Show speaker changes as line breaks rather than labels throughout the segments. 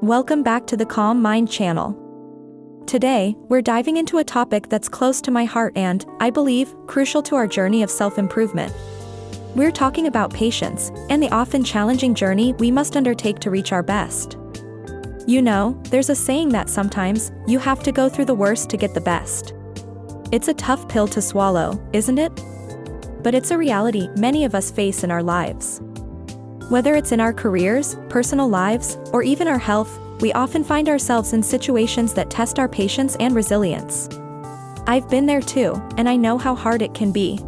Welcome back to the Calm Mind channel. Today, we're diving into a topic that's close to my heart and, I believe, crucial to our journey of self-improvement. We're talking about patience and the often challenging journey we must undertake to reach our best. You know, there's a saying that sometimes you have to go through the worst to get the best. It's a tough pill to swallow, isn't it? But it's a reality many of us face in our lives. Whether it's in our careers, personal lives, or even our health, we often find ourselves in situations that test our patience and resilience. I've been there too, and I know how hard it can be.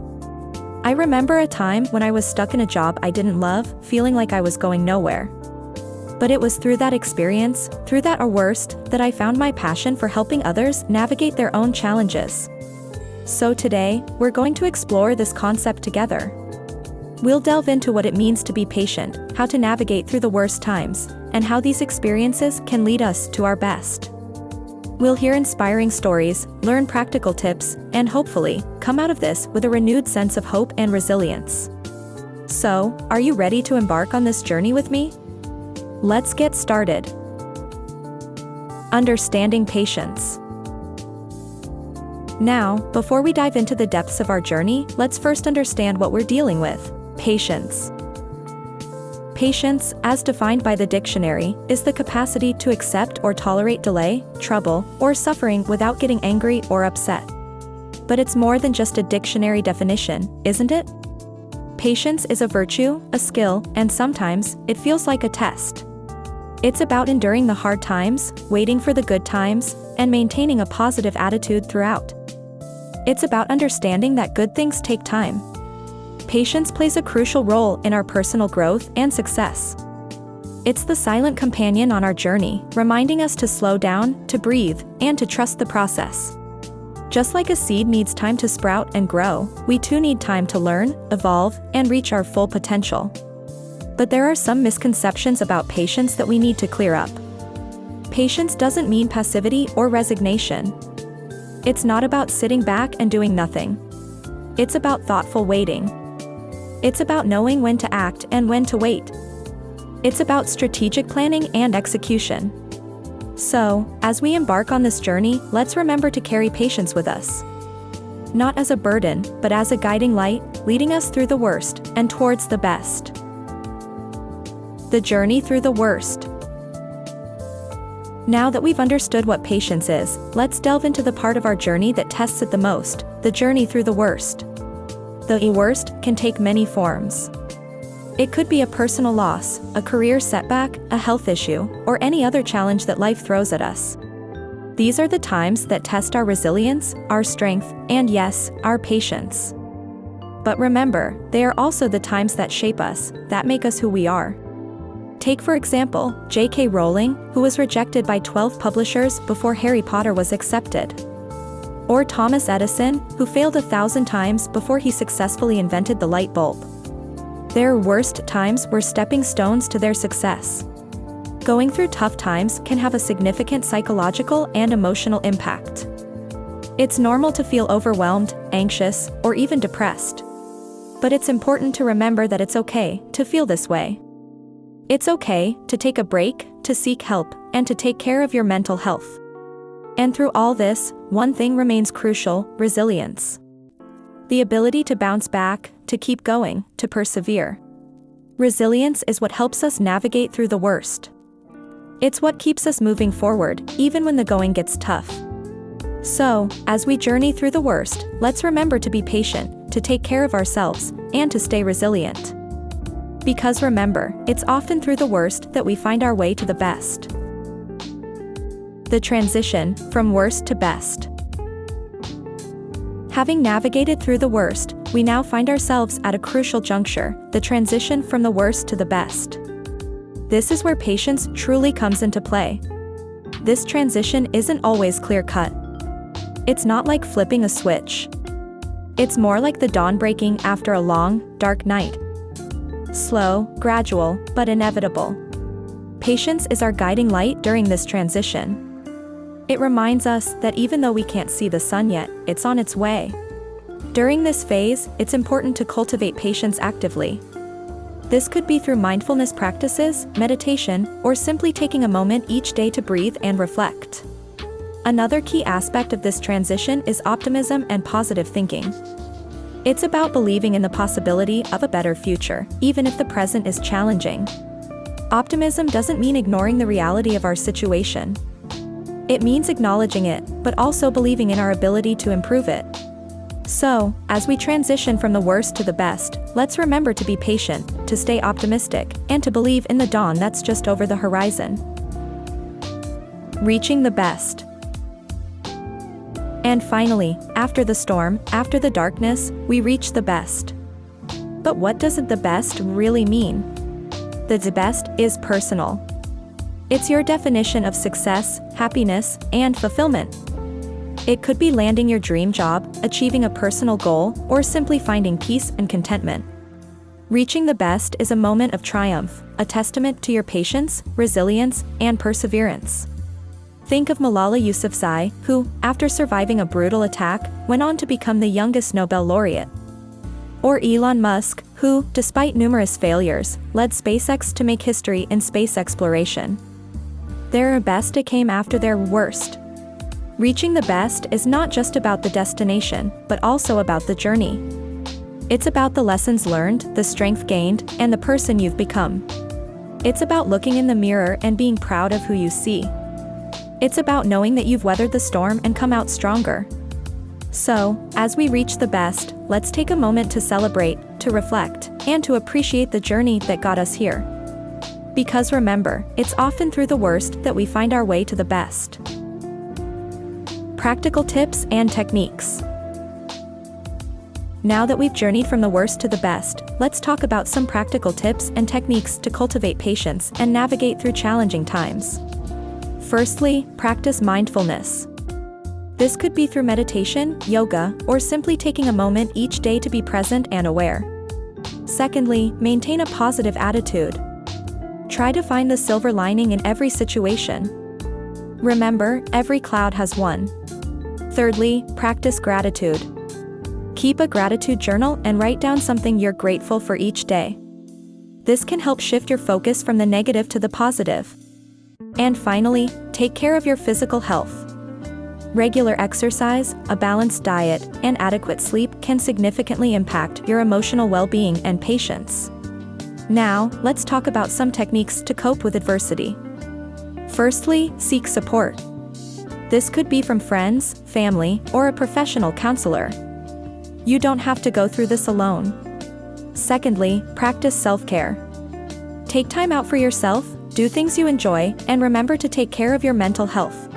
I remember a time when I was stuck in a job I didn't love, feeling like I was going nowhere. But it was through that experience, through that or worst, that I found my passion for helping others navigate their own challenges. So today, we're going to explore this concept together. We'll delve into what it means to be patient, how to navigate through the worst times, and how these experiences can lead us to our best. We'll hear inspiring stories, learn practical tips, and hopefully, come out of this with a renewed sense of hope and resilience. So, are you ready to embark on this journey with me? Let's get started. Understanding patience. Now, before we dive into the depths of our journey, let's first understand what we're dealing with. Patience. Patience, as defined by the dictionary, is the capacity to accept or tolerate delay, trouble, or suffering without getting angry or upset. But it's more than just a dictionary definition, isn't it? Patience is a virtue, a skill, and sometimes, it feels like a test. It's about enduring the hard times, waiting for the good times, and maintaining a positive attitude throughout. It's about understanding that good things take time. Patience plays a crucial role in our personal growth and success. It's the silent companion on our journey, reminding us to slow down, to breathe, and to trust the process. Just like a seed needs time to sprout and grow, we too need time to learn, evolve, and reach our full potential. But there are some misconceptions about patience that we need to clear up. Patience doesn't mean passivity or resignation. It's not about sitting back and doing nothing. It's about thoughtful waiting. It's about knowing when to act and when to wait. It's about strategic planning and execution. So, as we embark on this journey, let's remember to carry patience with us. Not as a burden, but as a guiding light, leading us through the worst and towards the best. The journey through the worst. Now that we've understood what patience is, let's delve into the part of our journey that tests it the most, the journey through the worst. The worst can take many forms. It could be a personal loss, a career setback, a health issue, or any other challenge that life throws at us. These are the times that test our resilience, our strength, and yes, our patience. But remember, they are also the times that shape us, that make us who we are. Take for example, J.K. Rowling, who was rejected by 12 publishers before Harry Potter was accepted. Or Thomas Edison, who failed 1,000 times before he successfully invented the light bulb. Their worst times were stepping stones to their success. Going through tough times can have a significant psychological and emotional impact. It's normal to feel overwhelmed, anxious, or even depressed. But it's important to remember that it's okay to feel this way. It's okay to take a break, to seek help, and to take care of your mental health. And through all this, one thing remains crucial: resilience. The ability to bounce back, to keep going, to persevere. Resilience is what helps us navigate through the worst. It's what keeps us moving forward, even when the going gets tough. So, as we journey through the worst, let's remember to be patient, to take care of ourselves, and to stay resilient. Because remember, it's often through the worst that we find our way to the best. The transition from worst to best. Having navigated through the worst, we now find ourselves at a crucial juncture, the transition from the worst to the best. This is where patience truly comes into play. This transition isn't always clear-cut. It's not like flipping a switch. It's more like the dawn breaking after a long, dark night. Slow, gradual, but inevitable. Patience is our guiding light during this transition. It reminds us that even though we can't see the sun yet, it's on its way. During this phase, it's important to cultivate patience actively. This could be through mindfulness practices, meditation, or simply taking a moment each day to breathe and reflect. Another key aspect of this transition is optimism and positive thinking. It's about believing in the possibility of a better future, even if the present is challenging. Optimism doesn't mean ignoring the reality of our situation. It means acknowledging it, but also believing in our ability to improve it. So, as we transition from the worst to the best, let's remember to be patient, to stay optimistic, and to believe in the dawn that's just over the horizon. Reaching the best. And finally, after the storm, after the darkness, we reach the best. But what does the best really mean? The best is personal. It's your definition of success, happiness, and fulfillment. It could be landing your dream job, achieving a personal goal, or simply finding peace and contentment. Reaching the best is a moment of triumph, a testament to your patience, resilience, and perseverance. Think of Malala Yousafzai, who, after surviving a brutal attack, went on to become the youngest Nobel laureate. Or Elon Musk, who, despite numerous failures, led SpaceX to make history in space exploration. Their best came after their worst. Reaching the best is not just about the destination, but also about the journey. It's about the lessons learned, the strength gained, and the person you've become. It's about looking in the mirror and being proud of who you see. It's about knowing that you've weathered the storm and come out stronger. So, as we reach the best, let's take a moment to celebrate, to reflect, and to appreciate the journey that got us here. Because remember, it's often through the worst that we find our way to the best. Practical tips and techniques. Now that we've journeyed from the worst to the best, let's talk about some practical tips and techniques to cultivate patience and navigate through challenging times. Firstly, practice mindfulness. This could be through meditation, yoga, or simply taking a moment each day to be present and aware. Secondly, maintain a positive attitude. Try to find the silver lining in every situation. Remember, every cloud has one. Thirdly, practice gratitude. Keep a gratitude journal and write down something you're grateful for each day. This can help shift your focus from the negative to the positive. And finally, take care of your physical health. Regular exercise, a balanced diet, and adequate sleep can significantly impact your emotional well-being and patience. Now, let's talk about some techniques to cope with adversity. Firstly, seek support. This could be from friends, family, or a professional counselor. You don't have to go through this alone. Secondly, practice self-care. Take time out for yourself, do things you enjoy, and remember to take care of your mental health.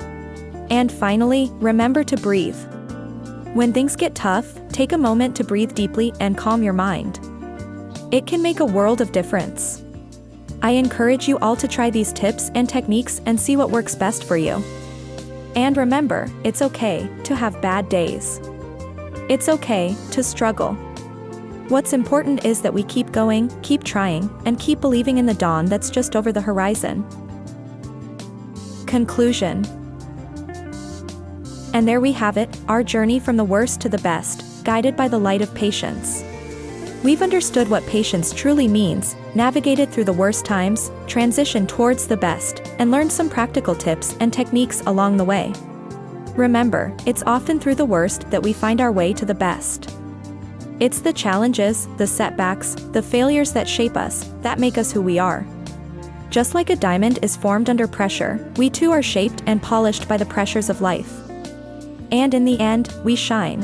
And finally, remember to breathe. When things get tough, take a moment to breathe deeply and calm your mind. It can make a world of difference. I encourage you all to try these tips and techniques and see what works best for you. And remember, it's okay to have bad days. It's okay to struggle. What's important is that we keep going, keep trying, and keep believing in the dawn that's just over the horizon. Conclusion. And there we have it, our journey from the worst to the best, guided by the light of patience. We've understood what patience truly means, navigated through the worst times, transitioned towards the best, and learned some practical tips and techniques along the way. Remember, it's often through the worst that we find our way to the best. It's the challenges, the setbacks, the failures that shape us, that make us who we are. Just like a diamond is formed under pressure, we too are shaped and polished by the pressures of life. And in the end, we shine.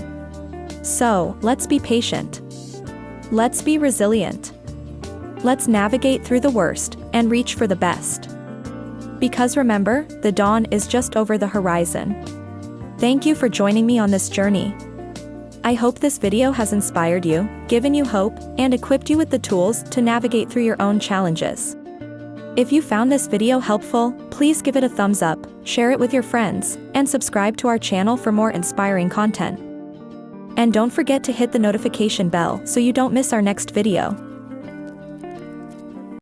So, let's be patient. Let's be resilient. Let's navigate through the worst and reach for the best. Because remember, the dawn is just over the horizon. Thank you for joining me on this journey. I hope this video has inspired you, given you hope, and equipped you with the tools to navigate through your own challenges. If you found this video helpful, please give it a thumbs up, share it with your friends, and subscribe to our channel for more inspiring content. And don't forget to hit the notification bell so you don't miss our next video.